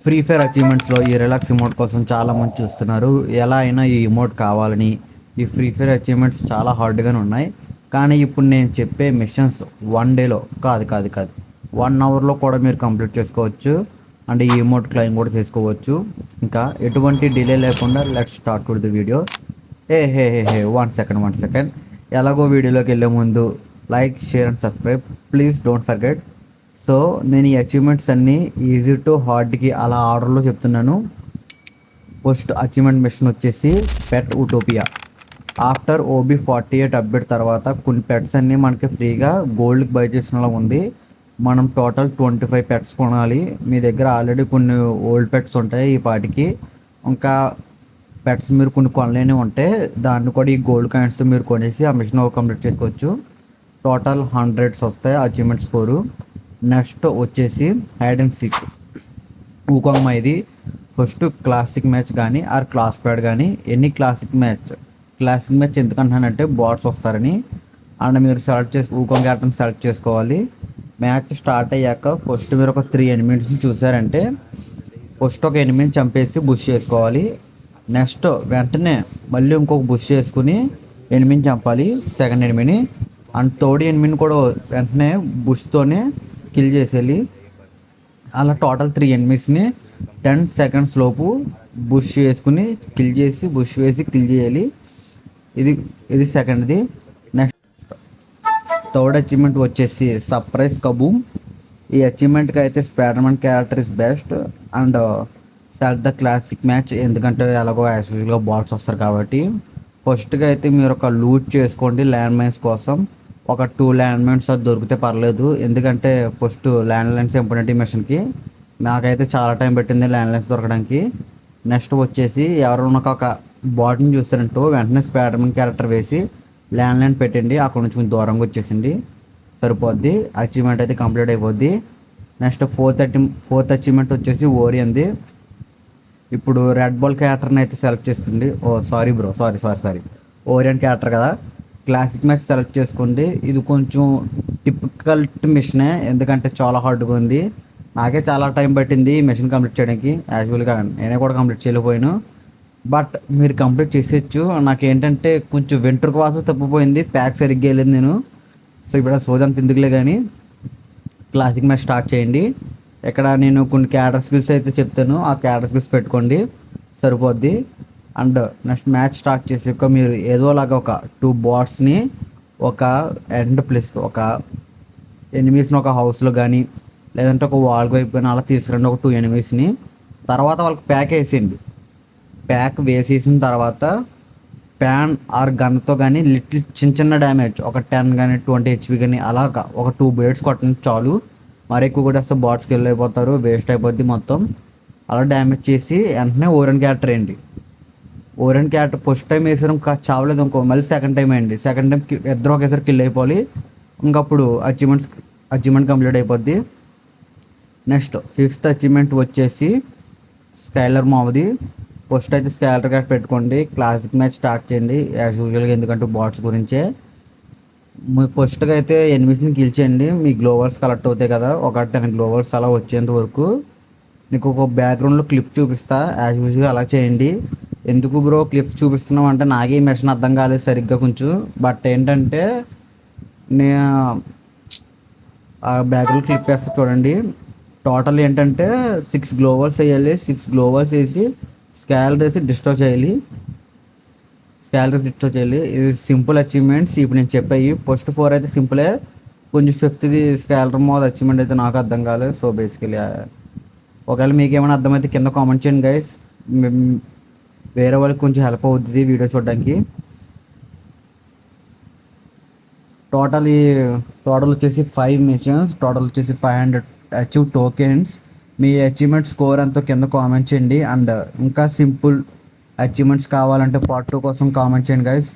Free fire అచీవ్మెంట్స్లో ఈ relax emote కోసం చాలామంది చూస్తున్నారు. ఎలా అయినా ఈ ఇమోట్ కావాలని. ఈ ఫ్రీ ఫైర్ అచీవ్మెంట్స్ చాలా హార్డ్గానే ఉన్నాయి. కానీ ఇప్పుడు నేను చెప్పే మిషన్స్ 1 డేలో కాదు 1 అవర్లో కూడా మీరు కంప్లీట్ చేసుకోవచ్చు. అండ్ ఈ ఇమోట్ క్లైమ్ కూడా చేసుకోవచ్చు. ఇంకా ఎటువంటి డిలే లేకుండా let's start with the video. Hey 1 second. ఎలాగో వీడియోలోకి వెళ్ళే ముందు like, share and subscribe please don't forget. So నేను ఈ అచీవ్మెంట్స్ అన్నీ ఈజీ టు హార్డ్కి అలా ఆర్డర్లో చెప్తున్నాను. ఫస్ట్ అచీవ్మెంట్ మిషన్ వచ్చేసి పెట్ ఉటోపియా. ఆఫ్టర్ OB48 అప్డేట్ తర్వాత కొన్ని పెట్స్ అన్నీ మనకి ఫ్రీగా గోల్డ్కి బై చేసినలా ఉంది. మనం టోటల్ 25 పెట్స్ కొనాలి. మీ దగ్గర ఆల్రెడీ కొన్ని ఓల్డ్ పెట్స్ ఉంటాయి ఈ పాటికి. ఇంకా పెట్స్ మీరు కొన్ని కొనలేని ఉంటే దాన్ని కూడా ఈ గోల్డ్ కాయిన్స్ మీరు కొనేసి ఆ మిషన్ కంప్లీట్ చేసుకోవచ్చు. టోటల్ 100 వస్తాయి అచీవ్మెంట్ స్కోరు. నెక్స్ట్ వచ్చేసి హైడ్ అండ్ సీక్ ఊకోంగ్. ఇది ఫస్ట్ క్లాసిక్ మ్యాచ్ కానీ ఆర్ క్లాస్ ప్యాడ్ కానీ ఎన్ని క్లాసిక్ మ్యాచ్ ఎందుకంటున్నానంటే బాట్స్ వస్తారని. అండ్ మీరు సెలెక్ట్ చేసి ఊకోంగ్ క్యారెక్టర్ని సెలెక్ట్ చేసుకోవాలి. మ్యాచ్ స్టార్ట్ అయ్యాక ఫస్ట్ మీరు ఒక 3 ఎనిమిస్ని చూసారంటే ఫస్ట్ ఒక ఎనిమిని చంపేసి బుష్ చేసుకోవాలి. నెక్స్ట్ వెంటనే మళ్ళీ ఇంకొక బుష్ చేసుకుని ఎనిమిని చంపాలి, సెకండ్ ఎనిమిని. అండ్ థర్డ్ ఎనిమిని కూడా వెంటనే బుష్తోనే కిల్ చేసేయాలి. అలా టోటల్ 3 ఎనిమిస్ని 10 సెకండ్స్ లోపు బుష్ వేసుకుని కిల్ చేసి బుష్ వేసి కిల్ చేయాలి. ఇది సెకండ్ది. నెక్స్ట్ థర్డ్ అచీవ్మెంట్ వచ్చేసి సర్ప్రైజ్ కబూమ్. ఈ అచీవ్మెంట్కి అయితే Spiderman character is best. And select the classic match, ఎందుకంటే ఎలాగో యాజ్ యూజువల్గా బాట్స్ వస్తారు కాబట్టి. ఫస్ట్గా అయితే మీరు ఒక లూట్ చేసుకోండి ల్యాండ్ మైన్స్ కోసం. ఒక 2 ల్యాండ్ మైన్స్ అది దొరికితే పర్లేదు, ఎందుకంటే ఫస్ట్ ల్యాండ్ లైన్స్ ఇంపార్టెంట్ మిషన్కి. నాకైతే చాలా టైం పెట్టింది ల్యాండ్ లైన్స్ దొరకడానికి. నెక్స్ట్ వచ్చేసి ఎవరైనా ఒక బాట్ని చూస్తారంటూ వెంటనే స్పైడర్మ్యాన్ క్యారెక్టర్ వేసి ల్యాండ్ లైన్ పెట్టండి. అక్కడ నుంచి కొంచెం దూరంగా వచ్చేసింది సరిపోద్ది. అచీవ్మెంట్ అయితే కంప్లీట్ అయిపోద్ది. నెక్స్ట్ ఫోర్త్ అచీవ్మెంట్ వచ్చేసి ఓరియంది. ఇప్పుడు రెడ్ బాల్ క్యారెక్టర్ని అయితే సెలెక్ట్ చేసుకోండి. సారీ ఓరియన్ క్యారెక్టర్ కదా. క్లాసిక్ మ్యాచ్ సెలెక్ట్ చేసుకోండి. ఇది కొంచెం టిపికల్ మిషనే, ఎందుకంటే చాలా హార్డ్గా ఉంది. నాకే చాలా టైం పట్టింది ఈ మిషన్ కంప్లీట్ చేయడానికి. యాక్చువల్గా నేనే కూడా కంప్లీట్ చేయలేకపోయాను, బట్ మీరు కంప్లీట్ చేసేయచ్చు. నాకేంటంటే కొంచెం వెంట్రుక వాసన తప్పిపోయింది, ప్యాక్ సరిగ్గా వెళ్ళింది నేను. సో ఇప్పుడు ఆ సోదంత ఎందుకులే కానీ క్లాసిక్ మ్యాచ్ స్టార్ట్ చేయండి. ఇక్కడ నేను కొన్ని క్యారెక్టర్ స్కిల్స్ అయితే చెప్తాను, ఆ క్యారెక్టర్ స్కిల్స్ పెట్టుకోండి సరిపోద్ది. అండ్ నెక్స్ట్ మ్యాచ్ స్టార్ట్ చేసాక మీరు ఏదోలాగా ఒక 2 బాట్స్ని ఒక ఎండ్ ప్లేస్కి, ఒక ఎనిమీస్ని ఒక హౌస్లో కానీ లేదంటే ఒక వాల్ వైపు కానీ అలా తీసుకురండి ఒక 2 ఎనిమీస్ని. తర్వాత వాళ్ళకి ప్యాక్ వేసేయండి. ప్యాక్ వేసేసిన తర్వాత ప్యాన్ ఆర్ గన్తో కానీ లిటిల్ చిన్న డ్యామేజ్ ఒక 10 కానీ 20 HP కానీ అలాగా ఒక 2 బేడ్స్ కొట్టండి చాలు. మరి ఎక్కువ కూడా వస్తే బాట్స్కి వెళ్ళిపోతారు, వేస్ట్ అయిపోద్ది మొత్తం. అలా డ్యామేజ్ చేసి వెంటనే ఓరెన్ క్యారెక్టర్ వేయండి. ఓరెన్ క్యారెక్టర్ ఫస్ట్ టైం వేసారు ఇంకా చావలేదు ఇంకో మళ్ళీ సెకండ్ టైం వేయండి. సెకండ్ టైం ఇద్దరు ఒకేసారి కిల్ అయిపోవాలి. ఇంకప్పుడు అచీవ్మెంట్ కంప్లీట్ అయిపోద్ది. నెక్స్ట్ 5th అచీవ్మెంట్ వచ్చేసి స్కైలర్ మావది. ఫస్ట్ అయితే స్కైలర్ క్యారెక్టర్ పెట్టుకోండి, క్లాసిక్ మ్యాచ్ స్టార్ట్ చేయండి యాజ్ యూజువల్గా, ఎందుకంటే బాట్స్ గురించే. ఫస్ట్గా అయితే ఎనిమిస్ని కిల్ చేయండి. మీ గ్లోవర్స్ కలెక్ట్ అవుతాయి కదా, ఒక 10 గ్లోవర్స్ అలా వచ్చేంత వరకు. నీకు ఒక బ్యాక్గ్రౌండ్లో క్లిప్ చూపిస్తా, యాజ్ యూజువల్గా అలా చేయండి. ఎందుకు బ్రో క్లిప్స్ చూపిస్తున్నావు అంటే నాకే ఈ మిషన్ అర్థం కాలేదు సరిగ్గా కొంచెం. బట్ ఏంటంటే నేను ఆ బ్యాక్గ్రౌండ్ క్లిప్ వేస్తా చూడండి. టోటల్ ఏంటంటే 6 గ్లోవర్స్ వేయాలి. 6 గ్లోవర్స్ వేసి స్కాలర్ వేసి డిస్ట్రాయ్ చేయాలి. ఇది సింపుల్ అచీవ్మెంట్స్ ఇప్పుడు నేను చెప్పాయి. ఫస్ట్ 4 అయితే సింపులే, కొంచెం 5th స్కాలర్ మోడ్ అచీవ్మెంట్ అయితే నాకు అర్థం కాలేదు. సో బేసికలీ ఒకవేళ మీకు ఏమైనా అర్థమైతే కింద కామెంట్ చేయండి గైస్, వేరే వాళ్ళకి కొంచెం హెల్ప్ అవుతుంది వీడియో చూడడానికి. టోటల్ వచ్చేసి 5 మిషన్స్, టోటల్ వచ్చేసి 500 అచీవ్ టోకెన్స్. మీ అచీవ్మెంట్ స్కోర్ ఎంతో కింద కామెంట్ చేయండి. అండ్ ఇంకా సింపుల్ అచీవ్మెంట్స్ కావాలంటే పార్ట్ 2 కోసం కామెంట్ చేయండి గైస్.